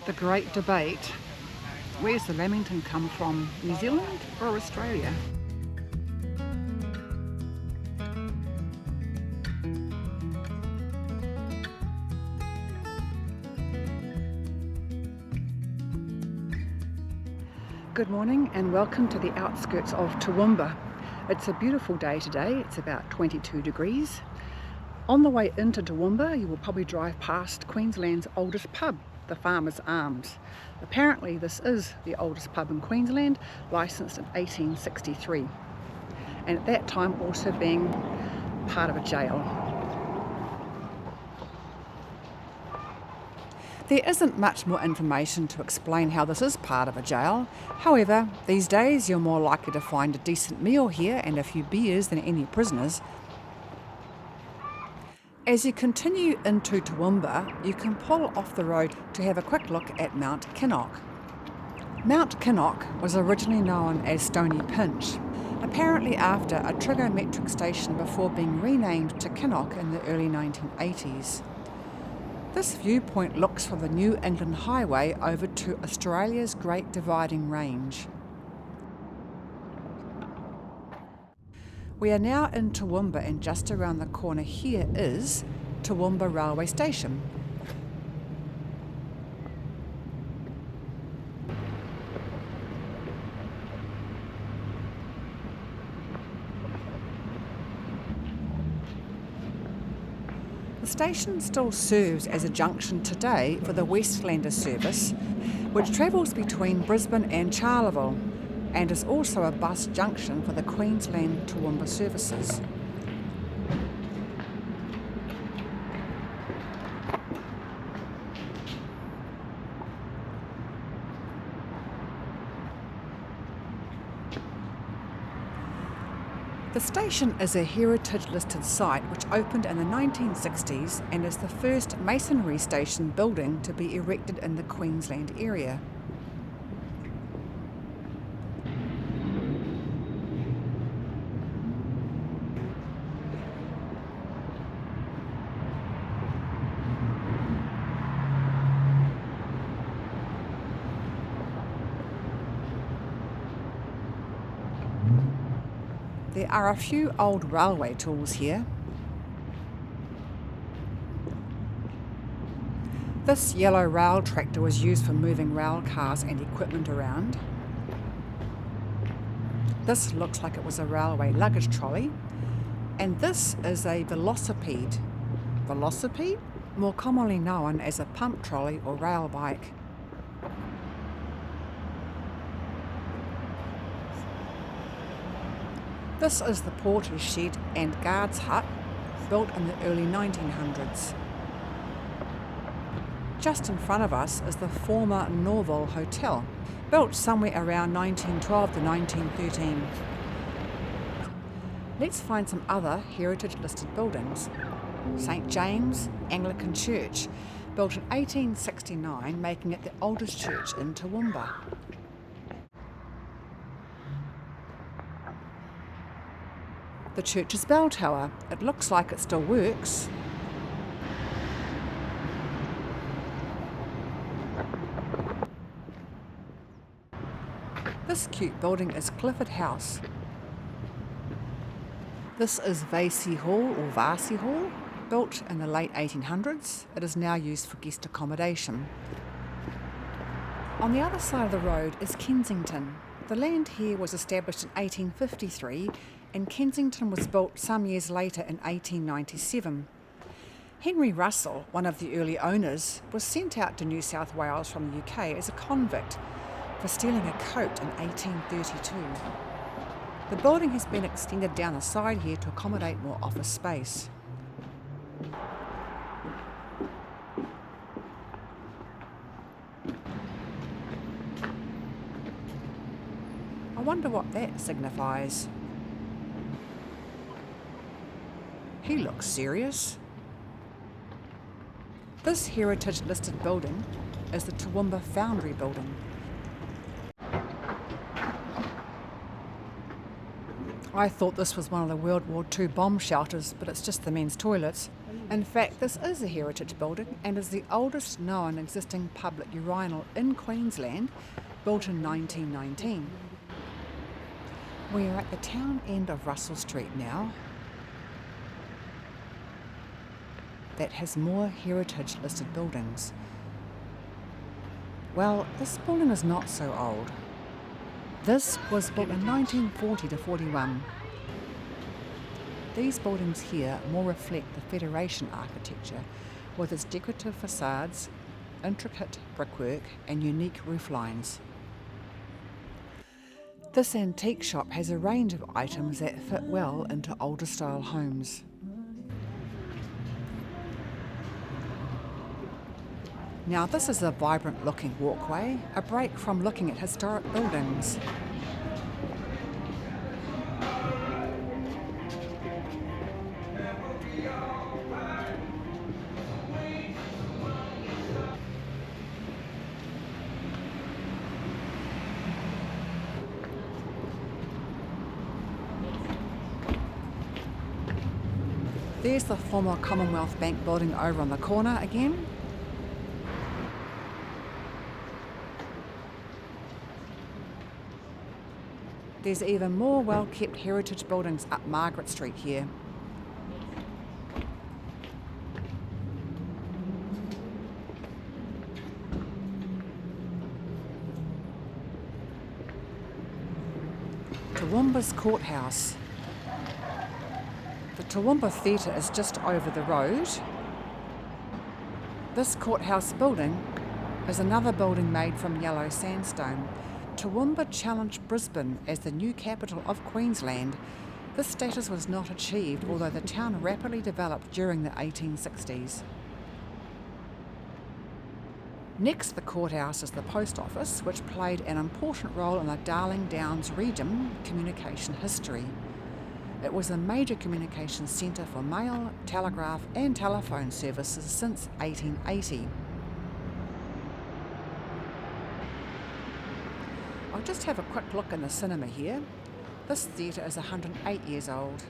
The great debate. Where's the Lamington come from? New Zealand or Australia? Good morning and welcome to the outskirts of Toowoomba. It's a beautiful day today. It's about 22 degrees. On the way into Toowoomba, you will probably drive past Queensland's oldest pub, the Farmer's Arms. Apparently this is the oldest pub in Queensland, licensed in 1863, and at that time also being part of a jail. There isn't much more information to explain how this is part of a jail. However, these days you're more likely to find a decent meal here and a few beers than any prisoners. As you continue into Toowoomba, you can pull off the road to have a quick look at Mount Kinnock. Mount Kinnock was originally known as Stony Pinch, apparently after a trigonometric station before being renamed to Kinnock in the early 1980s. This viewpoint looks from the New England Highway over to Australia's Great Dividing Range. We are now in Toowoomba, and just around the corner here is Toowoomba Railway Station. The station still serves as a junction today for the Westlander service, which travels between Brisbane and Charleville, and is also a bus junction for the Queensland Toowoomba services. The station is a heritage listed site which opened in the 1960s and is the first masonry station building to be erected in the Queensland area. There are a few old railway tools here. This yellow rail tractor was used for moving rail cars and equipment around. This looks like it was a railway luggage trolley. And this is a velocipede. Velocipede? More commonly known as a pump trolley or rail bike. This is the porter's shed and guard's hut, built in the early 1900s. Just in front of us is the former Norval Hotel, built somewhere around 1912 to 1913. Let's find some other heritage-listed buildings. St James Anglican Church, built in 1869, making it the oldest church in Toowoomba. The church's bell tower. It looks like it still works. This cute building is Clifford House. This is Vasey Hall or Vasey Hall, built in the late 1800s. It is now used for guest accommodation. On the other side of the road is Kensington. The land here was established in 1853, and Kensington was built some years later in 1897. Henry Russel, one of the early owners, was sent out to New South Wales from the UK as a convict for stealing a coat in 1832. The building has been extended down the side here to accommodate more office space. I wonder what that signifies. He looks serious. This heritage-listed building is the Toowoomba Foundry Building. I thought this was one of the World War II bomb shelters, but it's just the men's toilets. In fact, this is a heritage building and is the oldest known existing public urinal in Queensland, built in 1919. We are at the town end of Russell Street now. That has more heritage listed buildings. Well, this building is not so old. This was built in 1940 to 41. These buildings here more reflect the Federation architecture with its decorative facades, intricate brickwork and unique roof lines. This antique shop has a range of items that fit well into older style homes. Now this is a vibrant looking walkway, a break from looking at historic buildings. There's the former Commonwealth Bank building over on the corner again. There's even more well-kept heritage buildings up Margaret Street here. Toowoomba's courthouse. The Toowoomba Theatre is just over the road. This courthouse building is another building made from yellow sandstone. Toowoomba challenged Brisbane as the new capital of Queensland. This status was not achieved, although the town rapidly developed during the 1860s. Next to the courthouse is the post office, which played an important role in the Darling Downs region communication history. It was a major communications centre for mail, telegraph and telephone services since 1880. I'll just have a quick look in the cinema here. This theatre is 108 years old.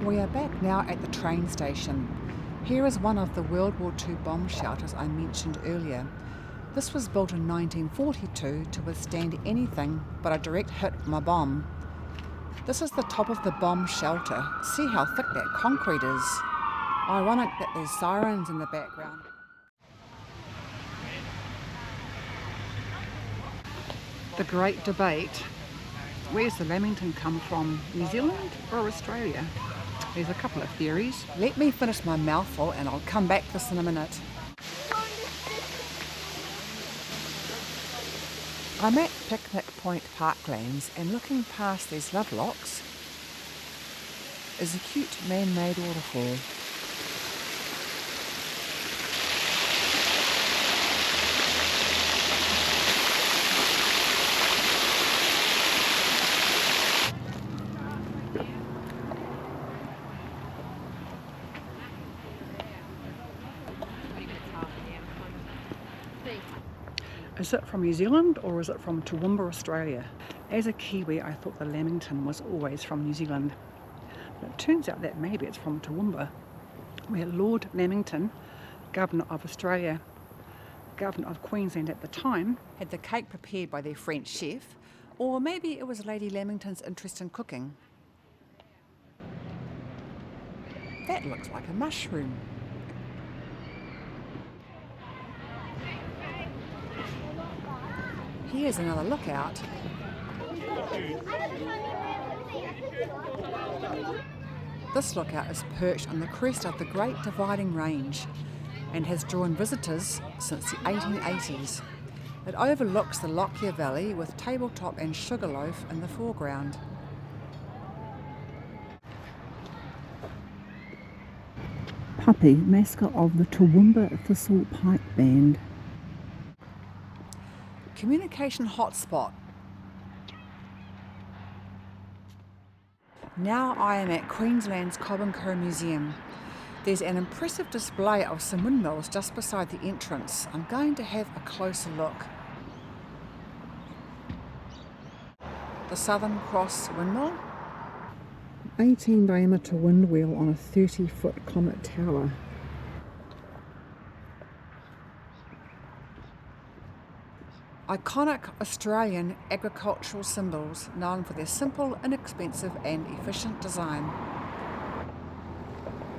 We are back now at the train station. Here is one of the World War II bomb shelters I mentioned earlier. This was built in 1942 to withstand anything but a direct hit from a bomb. This is the top of the bomb shelter. See how thick that concrete is. Ironic that there's sirens in the background. The great debate. Where's the Lamington come from? New Zealand or Australia? There's a couple of theories. Let me finish my mouthful and I'll come back to this in a minute. I'm at Picnic Point Parklands and looking past these lovelocks is a cute man-made waterfall. Is it from New Zealand or is it from Toowoomba, Australia? As a Kiwi, I thought the Lamington was always from New Zealand. But it turns out that maybe it's from Toowoomba, where Lord Lamington, Governor of Australia, Governor of Queensland at the time, had the cake prepared by their French chef, or maybe it was Lady Lamington's interest in cooking. That looks like a mushroom. Here's another lookout. This lookout is perched on the crest of the Great Dividing Range and has drawn visitors since the 1880s. It overlooks the Lockyer Valley with Tabletop and Sugarloaf in the foreground. Puppy, mascot of the Toowoomba Thistle Pipe Band. communication hotspot. Now I am at Queensland's Cobb Co Museum. There's an impressive display of some windmills just beside the entrance. I'm going to have a closer look. The Southern Cross windmill. 18 diameter wind wheel on a 30-foot Comet tower. Iconic Australian agricultural symbols known for their simple, inexpensive and efficient design.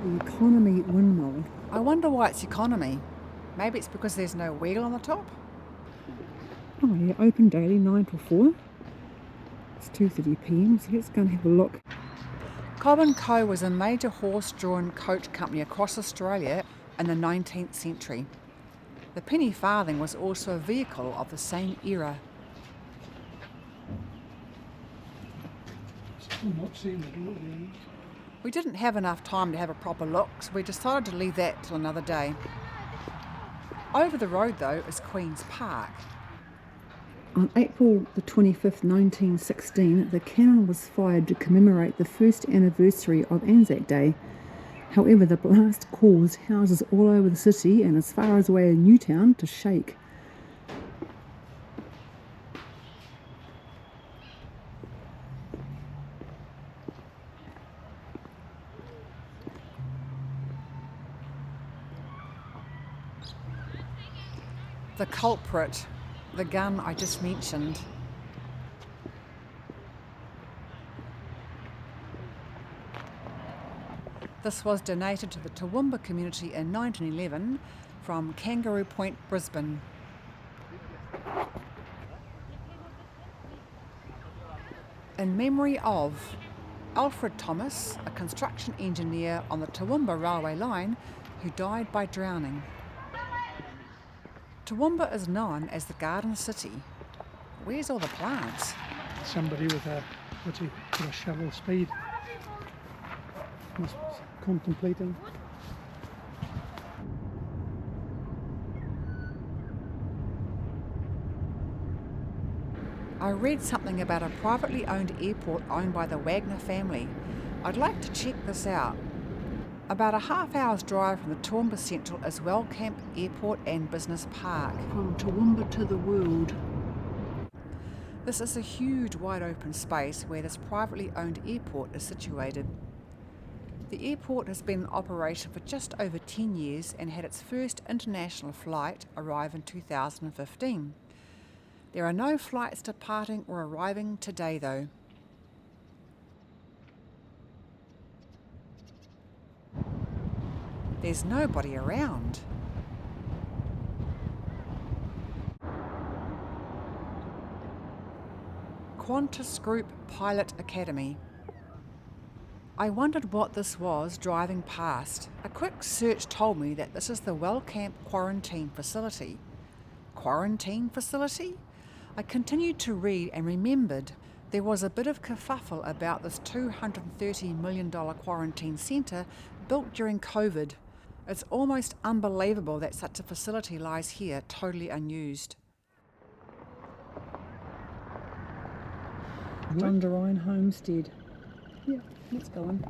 The economy windmill. I wonder why it's economy. Maybe it's because there's no wheel on the top? Oh yeah, open daily 9 till 4. It's 2:30 p.m, so let's go and have a look. Cobb Co was a major horse-drawn coach company across Australia in the 19th century. The penny farthing was also a vehicle of the same era. I'm not seeing the door there. We didn't have enough time to have a proper look, so we decided to leave that till another day. Over the road though is Queen's Park. On April the 25th, 1916, the cannon was fired to commemorate the first anniversary of Anzac Day. However, the blast caused houses all over the city and as far as away as Newtown to shake. The culprit, the gun I just mentioned. This was donated to the Toowoomba community in 1911 from Kangaroo Point, Brisbane. In memory of Alfred Thomas, a construction engineer on the Toowoomba railway line who died by drowning. Toowoomba is known as the Garden City. Where's all the plants? Somebody with a shovel speed. Must be contemplating. I read something about a privately owned airport owned by the Wagner family. I'd like to check this out. About a half-hour's drive from the Toowoomba Central is Wellcamp Airport and Business Park. From Toowoomba to the world. This is a huge wide open space where this privately owned airport is situated. The airport has been in operation for just over 10 years and had its first international flight arrive in 2015. There are no flights departing or arriving today though. There's nobody around. Qantas Group Pilot Academy. I wondered what this was driving past. A quick search told me that this is the Wellcamp Quarantine Facility. Quarantine facility? I continued to read and remembered there was a bit of kerfuffle about this $230 million quarantine centre built during COVID. It's almost unbelievable that such a facility lies here totally unused. Jondaryan Homestead. Yeah, let's go on.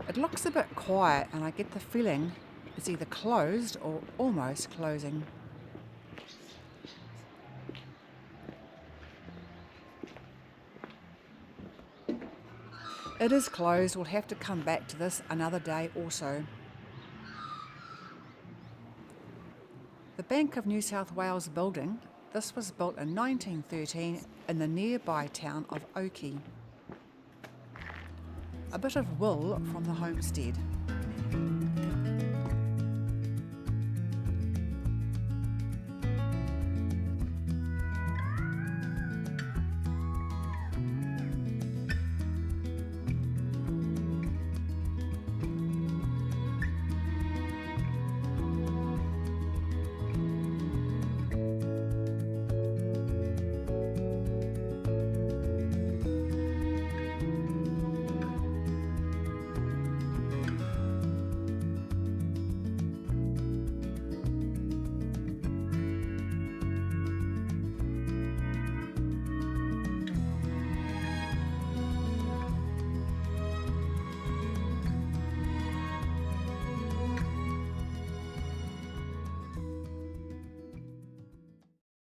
It looks a bit quiet and I get the feeling it's either closed or almost closing. It is closed. We'll have to come back to this another day also. The Bank of New South Wales building. This was built in 1913 in the nearby town of Oakey. A bit of wool from the homestead.